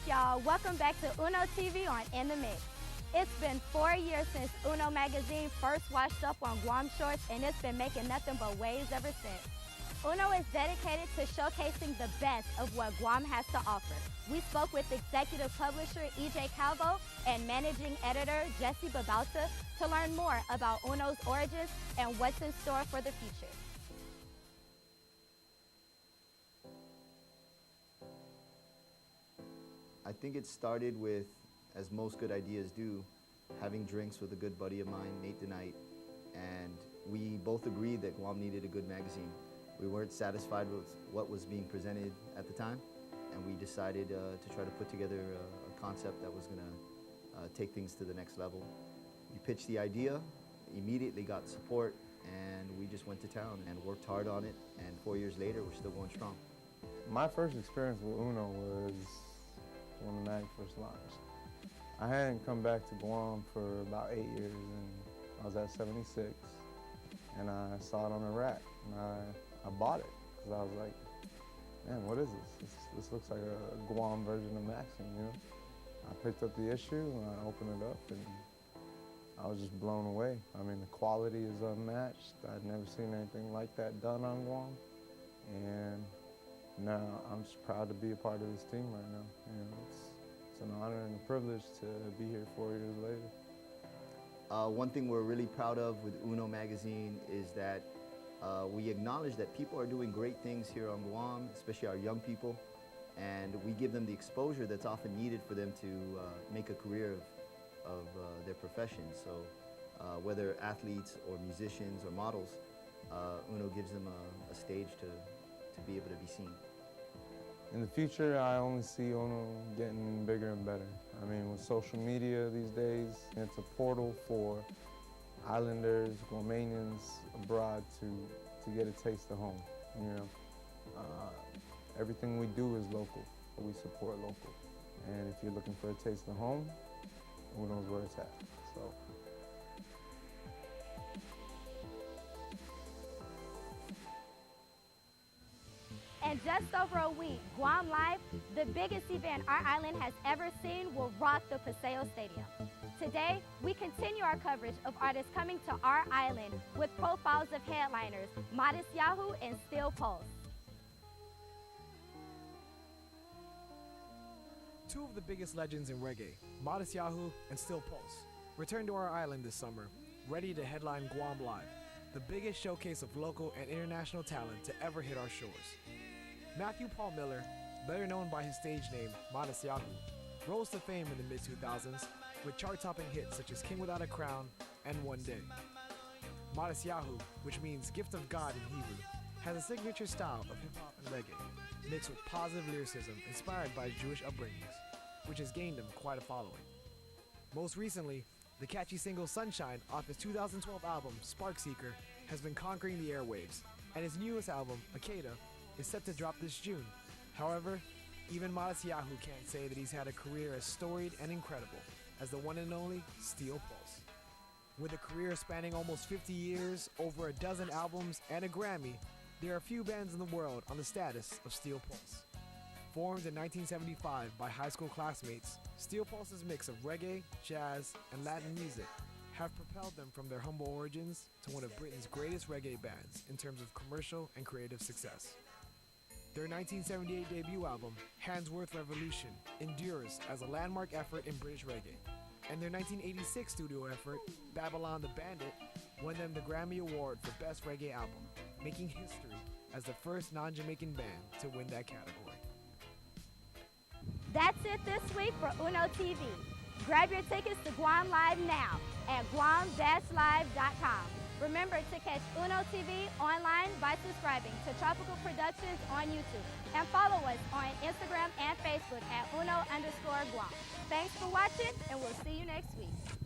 y'all? Welcome back to Uno TV on In the Mix. It's been 4 years since Uno magazine first washed up on Guam shores, and it's been making nothing but waves ever since. Uno is dedicated to showcasing the best of what Guam has to offer. We spoke with executive publisher E.J. Calvo and managing editor Jesse Babauta to learn more about Uno's origins and what's in store for the future. I think it started with, as most good ideas do, having drinks with a good buddy of mine, Nate DeKnight, and we both agreed that Guam needed a good magazine. We weren't satisfied with what was being presented at the time, and we decided to try to put together a concept that was going to take things to the next level. We pitched the idea, immediately got support, and we just went to town and worked hard on it, and 4 years later, we're still going strong. My first experience with Uno was when the mag first launched. I hadn't come back to Guam for about 8 years, and I was at 76, and I saw it on a rack, and I bought it, because I was like, man, what is this? This looks like a Guam version of Maxim, you know? I picked up the issue, and I opened it up, and I was just blown away. I mean, the quality is unmatched. I'd never seen anything like that done on Guam, and now I'm just proud to be a part of this team right now. You know, it's an honor and a privilege to be here 4 years later. One thing we're really proud of with Uno magazine is that we acknowledge that people are doing great things here on Guam, especially our young people, and we give them the exposure that's often needed for them to make a career of their profession. So whether athletes or musicians or models, Uno gives them a stage to be able to be seen. In the future, I only see Uno getting bigger and better. I mean, with social media these days, it's a portal for islanders, Guamanians abroad to get a taste of home, you know. Everything we do is local, we support local. And if you're looking for a taste of home, Uno's where it's at, so. In just over a week, Guam Live, the biggest event our island has ever seen, will rock the Paseo Stadium. Today, we continue our coverage of artists coming to our island with profiles of headliners Modest Yahoo and Steel Pulse. Two of the biggest legends in reggae, Modest Yahoo and Steel Pulse, return to our island this summer, ready to headline Guam Live, the biggest showcase of local and international talent to ever hit our shores. Matthew Paul Miller, better known by his stage name Modest Yahoo, rose to fame in the mid-2000s with chart-topping hits such as King Without a Crown and One Day. Modest Yahoo, which means gift of God in Hebrew, has a signature style of hip-hop and reggae, mixed with positive lyricism inspired by his Jewish upbringings, which has gained him quite a following. Most recently, the catchy single Sunshine off his 2012 album Spark Seeker has been conquering the airwaves, and his newest album, Akeda, is set to drop this June. However, even Modest Yahoo can't say that he's had a career as storied and incredible as the one and only Steel Pulse. With a career spanning almost 50 years, over a dozen albums, and a Grammy, there are few bands in the world on the status of Steel Pulse. Formed in 1975 by high school classmates, Steel Pulse's mix of reggae, jazz, and Latin music have propelled them from their humble origins to one of Britain's greatest reggae bands in terms of commercial and creative success. Their 1978 debut album, Handsworth Revolution, endures as a landmark effort in British reggae, and their 1986 studio effort, Babylon the Bandit, won them the Grammy Award for Best Reggae Album, making history as the first non-Jamaican band to win that category. That's it this week for Uno TV. Grab your tickets to Guam Live now at guam-live.com. Remember to catch Uno TV online by subscribing to Tropical Productions on YouTube and follow us on Instagram and Facebook at Uno_Guam. Thanks for watching, and we'll see you next week.